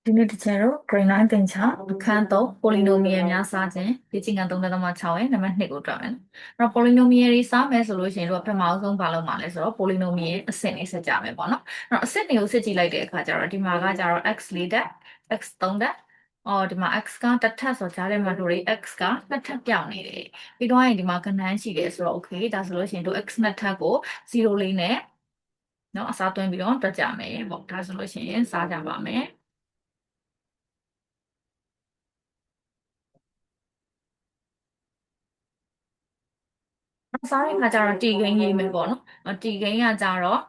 ဒီနေ့တစ်ချက်တော့ grade 9သင်ချအခန်း3 polynomial များစားခြင်းဒီချင်းက3.6ရဲ့နံပါတ်2ကိုတွက်မယ်နော်။အဲ့တော့ polynomial တွေစားမယ်ဆိုလို့ရှိရင်တို့ပထမဆုံးဘာလုပ်မှာလဲဆိုတော့ polynomial အဆင့်လေးစစ်ကြမယ်ပေါ့နော်။အဲ့တော့အဆင့်တွေကိုစစ်ကြည့်လိုက်တဲ့အခါကျတော့ဒီမှာကကျတော့ x 4တက် x 3တက်ဒီမှာ x ကတစ်ထပ်ဆိုကြားထဲမှာတို့တွေ x ကနှစ်ထပ်ပြောင်းနေတယ်။ပြီးတော့ရင်ဒီမှာကဏ္ဍရှိတယ်ဆိုတော့ okay ဒါဆိုလို့ရှိရင်တို့ x နှစ်ထပ်ကို0လေးနဲ့နော်အစားသွင်းပြီးတော့တွက်ကြမယ်ပေါ့။ဒါဆိုလို့ရှိရင်စားကြပါမယ်။စားတဲ့အခါကျတော့ t ဂိမ်းရေးမယ်ပေါ့နော်။ t ဂိမ်းကကျတော့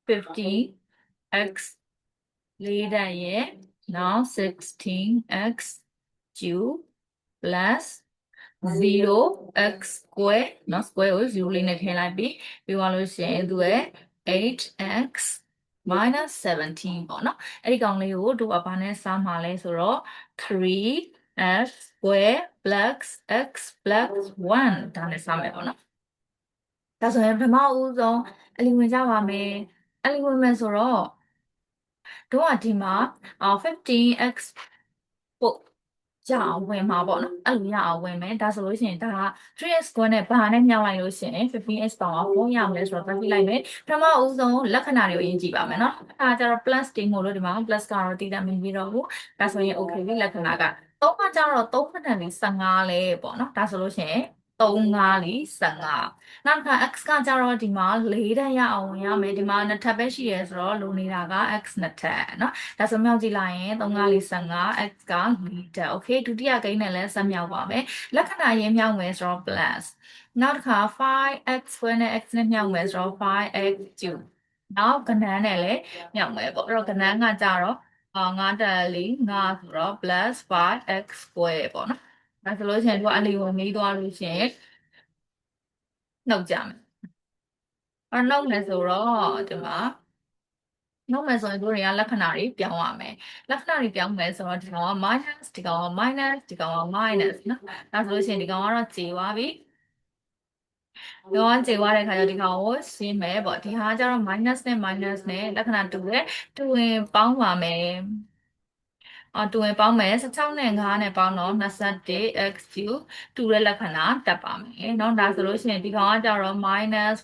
50x 4တက်ရဲ့နောက် 16x cube plus 0x square နော် square ကို0လေးနဲ့ထည့်လိုက်ပြီးသွားလို့ရှိရင်သူရဲ့ 8x minus 17ပေါ့နော်အဲ့ဒီကောင်လေးကိုတို့ကဘာနဲ့စားမှာလဲဆိုတော့ 3x square plus x plus 1ဒါနဲ့စားမယ်ပေါ့နော်ဒါဆိုရင်ပထမဦးဆုံးအလီဝင်ကြပါမယ်အလီဝင်မယ်ဆိုတော့တို့ကဒီမှာ 15x ပို့ရအောင်ဝင်မှာပေါ့နော်အဲ့လိုရအောင်ဝင်မယ်ဒါဆိုလို့ရှိရင်ဒါက 3x square နဲ့ဘာနဲ့မြောက်လိုက်လို့ရှိရင် 15x ပေါင်း4ရမယ်ဆိုတော့ပတ်ပြလိုက်မယ်ပထမဦးဆုံးလက္ခဏာတွေကိုအရင်ကြည့်ပါမယ်နော်အဲ့ဒါကျတော့ plus တင်မို့လို့ဒီမှာ plus ကတော့တည်တတ်မပြီးတော့ဘူးဒါဆိုရင် okay ပြီလက္ခဏာက3ကကျတော့3ခဏလေး15လဲပေါ့နော်ဒါဆိုလို့ရှိရင်3 5လေး15နောက်တစ်ခါ x ကကျတော့ဒီမှာ4တက်ရအောင်ဝင်ရမယ်ဒီမှာနှစ်ထပ်ပဲရှိရဲဆိုတော့လိုနေတာက x နှစ်ထပ်เนาะဒါဆိုမြောက်ကြည့်လိုက်ရင်3 5လေး15 x က4တက် okay ဒုတိယကိန်းနဲ့လည်းဆက်မြောက်ပါမယ်လက္ခဏာရင်းမြောက်မယ်ဆိုတော့ plus နောက်တစ်ခါ 5x square နဲ့ x နဲ့မြောက်မယ်ဆိုတော့ 5x cube နောက်ကဏ္ဍနဲ့လည်းမြောက်မယ်ပေါ့အဲ့တော့ကဏ္ဍကကြတော့9တက်4 5ဆိုတော့ plus 5x square ပေါ့နော်ဒါဆိုလို့ရှိရင်တို့အလီကိုမေးသွားလို့ရှိရင်နှုတ်ကြမယ်နှုတ်မယ်ဆိုတော့ဒီမှာနှုတ်မယ်ဆိုရင်တို့တွေကလက္ခဏာတွေပြောင်းရမယ်လက္ခဏာတွေပြောင်းမယ်ဆိုတော့ဒီကောင်က minus ဒီကောင်က minus ဒီကောင်က minus နော်ဒါဆိုလို့ရှိရင်ဒီကောင်ကတော့ကျေသွားပြီဒီကောင်ကကျေသွားတဲ့အခါကျတော့ဒီကောင်ကိုရှင်းမယ်ပေါ့ဒီဟာကကျတော့ minus နဲ့ minus နဲ့လက္ခဏာတူတယ်တူရင်ပေါင်းပါမယ်တူရင်ပေါင်းမယ်16နဲ့5နဲ့ပေါင်းတော့21x cube တူတဲ့လက္ခဏာတက်ပါမယ်เนาะဒါဆိုလို့ရှိရင်ဒီကောင်ကကြတော့ -5x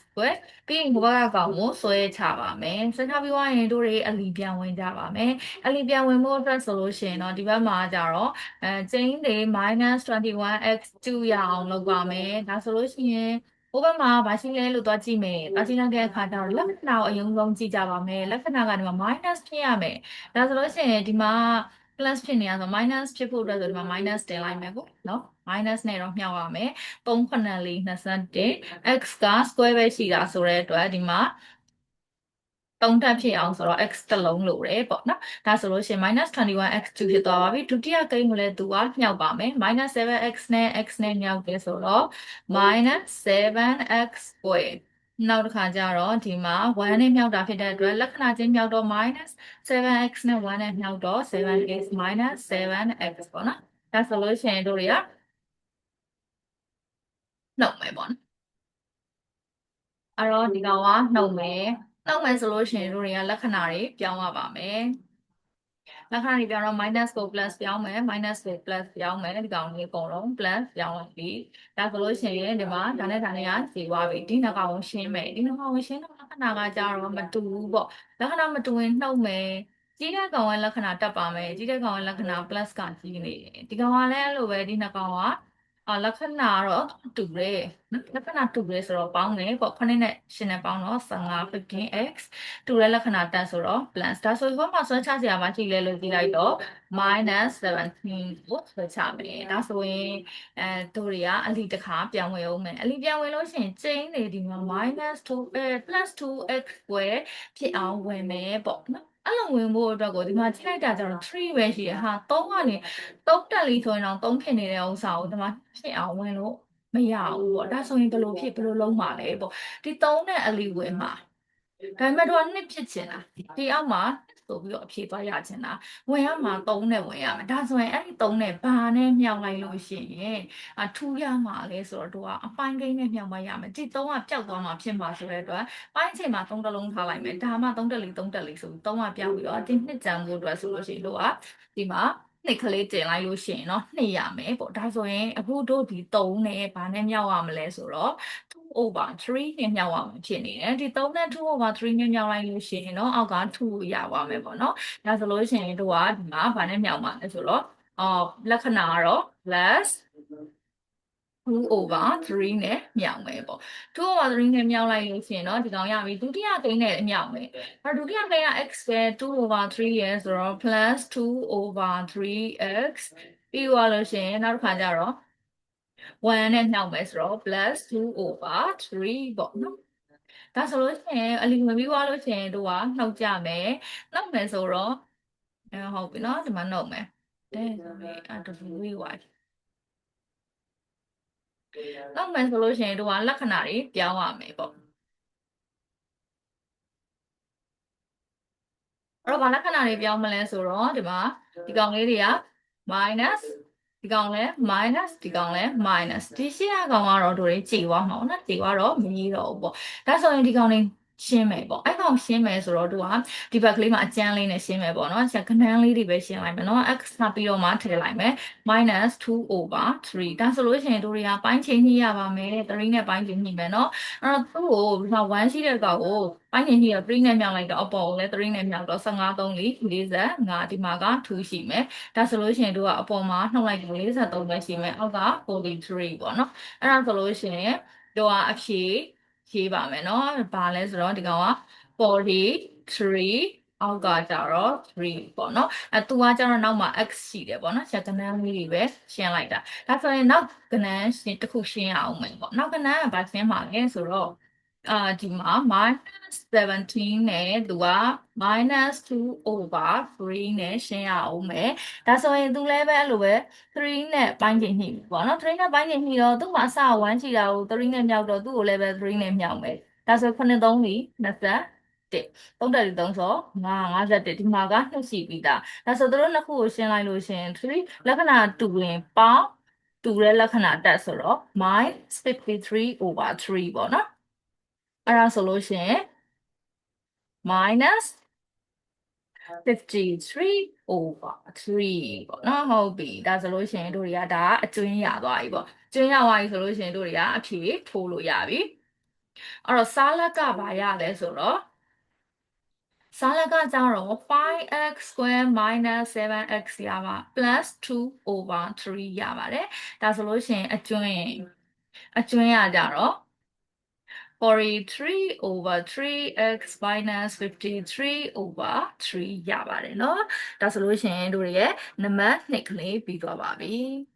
square ပြီးရင်ဘဝကကောင်ကိုဆွဲချပါမယ်ဆွဲချပြီးသွားရင်တို့တွေအလီပြန်ဝင်ကြပါမယ်အလီပြန်ဝင်ဖို့အတွက်ဆိုလို့ရှိရင်တော့ဒီဘက်မှာကြတော့ကျင်းတွေ -21x 2ရအောင်လုပ်ပါမယ်ဒါဆိုလို့ရှိရင်ဟိုဘက်မှာဘာရှိလဲလို့သွားကြည့်မယ်။သွားကြည့်လိုက်တဲ့အခါကျတော့လက္ခဏာကိုအရင်ဆုံးကြည့်ကြပါမယ်။လက္ခဏာကဒီမှာ minus ဖြစ်ရမယ်။ဒါဆိုလို့ရှိရင်ဒီမှာ plus ဖြစ်နေရဆို minus ဖြစ်ဖို့အတွက်ဆိုဒီမှာ minus တင်လိုက်မယ်ပေါ့နော် minus နဲ့တော့မြှောက်ရမယ်3 9 4 21 x က square ပဲရှိတာဆိုတဲ့အတွက်ဒီမှာ3တက်ဖြစ်အောင်ဆိုတော့ x တစ်လုံးလိုတယ်ပေါ့နော်ဒါဆိုလို့ရှိရင် -21x 2ဖြစ်သွားပါပြီဒုတိယကိန်းကိုလည်းသူကမြှောက်ပါမယ် -7x နဲ့ x နဲ့မြှောက်တယ်ဆိုတော့ -7x square နောက်တစ်ခါကျတော့ဒီမှာ1နဲ့မြှောက်တာဖြစ်တဲ့အတွက်လက္ခဏာချင်းမြှောက်တော့ -7x နဲ့1နဲ့မြှောက်တော့ 7x -7x ပေါ့နော်ဒါဆိုလို့ရှိရင်တို့တွေကနှုတ်မယ်ပေါ့နော်အဲ့တော့ဒီကောင်ကနှုတ်မယ်ဆိုလို့ရှိရင်တို့တွေကလက္ခဏာတွေပြောင်းရပါမယ်လက္ခဏာတွေပြောင်းတော့ minus ကို plus ပြောင်းမယ် minus ကို plus ပြောင်းမယ်ဒီကောင်လေးအကုန်လုံး plus ပြောင်းလိုက်ပြီဒါဆိုလို့ရှိရင်ဒီမှာဒါနဲ့ကခြေသွားပြီဒီနှစ်ကောင်ကိုရှင်းမယ်ဒီနှစ်ကောင်ကိုရှင်းတော့လက္ခဏာကကြတော့မတူဘူးပေါ့လက္ခဏာမတူရင်နှုတ်မယ်ကြီးတဲ့ကောင်ရဲ့လက္ခဏာတက်ပါမယ်ကြီးတဲ့ကောင်ရဲ့လက္ခဏာ plus ကကြီးနေတယ်ဒီကောင်ကလည်းအဲ့လိုပဲဒီနှစ်ကောင်ကလက္ခဏာတော့တူတယ်နော်လက္ခဏာတူတယ်ဆိုတော့ပေါင်းတယ်ပေါ့9နဲ့10နဲ့ပေါင်းတော့15 15x တူတဲ့လက္ခဏာတက်ဆိုတော့ plus ဒါဆိုဒီဘက်မှာဆွဲချစရာမရှိလဲလို့ကြည့်လိုက်တော့ -17ကိုဆွဲချမယ်ဒါဆိုရင်တို့တွေကအလီတစ်ခါပြန်ဝင်အောင်မယ်အလီပြန်ဝင်လို့ရှိရင်ကျင်းနေဒီမှာ -2 +2x square ဖြစ်အောင်ဝင်မယ်ပေါ့နော်အဲ့လိုဝင်ဖို့အတွက်ကိုဒီမှာချိန်လိုက်တာကျတော့3ပဲရှိရဟာ3ကနေ3တက်လီဆိုရင်တော့3ဖြစ်နေတဲ့ဥစ္စာကိုဒီမှာဖြစ်အောင်ဝင်လို့မရဘူးပေါ့ဒါဆိုရင်ဘယ်လိုလုံးမှာလဲပေါ့ဒီ3နဲ့အလီဝင်မှာ ဒါပေမဲ့တို့ကနှစ်ဖြစ်ချင်တာဒီအောက်မှာဆိုပြီးတော့အဖြေသွားရချင်တာဝင်ရမှာ3နဲ့ဝင်ရမယ်ဒါဆိုရင်အဲ့ဒီ3နဲ့ဘာနဲ့မြောက်လိုက်လို့ရှိရင်ထူရမှာလဲဆိုတော့တို့ကအပိုင်းကိန်းနဲ့မြောက်မရမယ်ဒီ3ကပျောက်သွားမှာဖြစ်မှာဆိုတဲ့အတွက်ပိုင်းချိန်မှာ3တလုံးထားလိုက်မယ်ဒါမှ3တက်လီ3တက်လီဆိုပြီး3ကပြောက်ပြီးတော့ဒီနှစ်ကြံဖို့အတွက်ဆိုလို့ရှိရင်တို့ကဒီမှာနှစ်ကလေးတင်လိုက်လို့ရှိရင်เนาะနှစ်ရမယ်ပေါ့ဒါဆိုရင်အခုတို့ဒီ3နဲ့ဘာနဲ့မြောက်ရမလဲဆိုတော့2 over 3နဲ့မြောက်ရမှာဖြစ်နေတယ်ဒီ3နဲ့2 over 3နဲ့မြောက်လိုက်လို့ရှိရင်เนาะအောက်က2ရပါမယ်ပေါ့เนาะဒါဆိုလို့ရှိရင်တို့ကဒီမှာဘာနဲ့မြောက်မှာလဲဆိုတော့လက္ခဏာကတော့ plus 2 over 3နဲ့မြောက်မယ်ပေါ့2 over 3နဲ့မြောက်လိုက်လို့ရှိရင်เนาะဒီကောင်ရပြီဒုတိယကိန်းနဲ့မြောက်မယ်ဒုတိယကိန်းက x ပဲ2 over 3ရယ်ဆိုတော့ plus 2 over 3x ပြီးသွားလို့ရှိရင်နောက်တစ်ခါကျတော့1နဲ့မြောက်မယ်ဆိုတော့ plus 2 over 3ပေါ့နော်ဒါဆိုလို့ရှိရင်အလီဝင်ပြီးသွားလို့ရှိရင်တို့ကနှုတ်ကြမယ်နှုတ်မယ်ဆိုတော့ဟုတ်ပြီနော်ဒီမှာနှုတ်မယ်w နောက်မယ်ဆိုလို့ရှိရင်တို့ကလက္ခဏာတွေပြောင်းရမယ်ပေါ့အဲ့တော့ဘာလက္ခဏာတွေပြောင်းမလဲဆိုတော့ဒီမှာဒီကောင်လေးတွေက minus ဒီကောင်လဲ minus ဒီကောင်လဲ minus ဒီရှေ့ကကောင်ကတော့တို့တွေကြေသွားမှာပေါ့နော်ကြေသွားတော့မကြီးတော့ဘူးပေါ့ဒါဆိုရင်ဒီကောင်လေးရှင်းမယ်ပေါ့အဲ့ကောင်ရှင်းမယ်ဆိုတော့တို့ကဒီဘက်ကလေးမှာအကျန်းလေးနဲ့ရှင်းမယ်ပေါ့နော်ခဏန်းလေးတွေပဲရှင်းလိုက်မယ်နော် x နောက်ပြီးတော့မှထည့်လိုက်မယ် minus 2 over 3ဒါဆိုလို့ရှိရင်တို့တွေကပိုင်းချိန်ညှိရပါမယ်3နဲ့ပိုင်းချိန်ညှိမယ်နော်အဲ့တော့သူ့ကိုဒီမှာ1ရှိတဲ့ကောင်ကိုပိုင်းချိန်ညှိတော့3နဲ့မြောက်လိုက်တော့အပေါ်ကိုလည်း3နဲ့မြောက်တော့15 3 45ဒီမှာက2ရှိမယ်ဒါဆိုလို့ရှိရင်တို့ကအပေါ်မှာနှုတ်လိုက်တော့43ပဲရှိမယ်အောက်က43ပေါ့နော်အဲ့ဒါဆိုလို့ရှိရင်တို့ကအဖြေရေးပါမယ်နော်ဘာလဲဆိုတော့ဒီကောင်က43အောက်ကကြတော့3ပေါ့နော်သူကကြတော့နောက်မှာ x ရှိတယ်ပေါ့နော်ကဏ္ဍလေးတွေပဲရှင်းလိုက်တာဒါဆိုရင်နောက်ကဏ္ဍရှင်းတစ်ခုရှင်းရအောင်မယ်ပေါ့နောက်ကဏ္ဍကဘာရှင်းမှာလဲဆိုတော့ဒီမှာ minus 17နဲ့သူက minus 2 over 3နဲ့ရှင်းရအောင်မယ်ဒါဆိုရင်သူလည်းပဲအဲ့လိုပဲ3နဲ့ပိုင်းချိန်ညှိပြီပေါ့နော်3နဲ့ပိုင်းချိန်ညှိတော့သူ့မှာအစ1ရှိတာကို3နဲ့မြောက်တော့သူ့ကိုလည်းပဲ3နဲ့မြောက်မယ်ဒါဆို9 3 21 3တက်3ဆို51ဒီမှာက2ရှိပြီးသားဒါဆိုတို့နှစ်ခုကိုရှင်းလိုက်လို့ရှင်3လက္ခဏာတူရင်ပေါင်းတူတဲ့လက္ခဏာတက်ဆိုတော့ -53 over 3ပေါ့နော်အဲ့ဒါဆိုလို့ရှင် minus 53 over 3ပေါ့နော်ဟုတ်ပြီဒါဆိုလို့ရှင်တို့တွေကဒါအကျွင်းရသွားပြီပေါ့ကျွင်းရသွားပြီဆိုလို့ရှင်တို့တွေကအဖြေထိုးလို့ရပြီအဲ့တော့စားလက်ကဘာရလဲဆိုတော့စားလက်ကကြတော့ 5x square minus 7x ရပါ plus 2 over 3ရပါတယ်ဒါဆိုလို့ရှင်အကျွင်းရကြတော့ 43 over 3x minus 53 over 3ရပါတယ်เนาะဒါဆိုလို့ရှင်တို့ရဲ့နံပါတ်2ကလေးပြီးသွားပါပြီ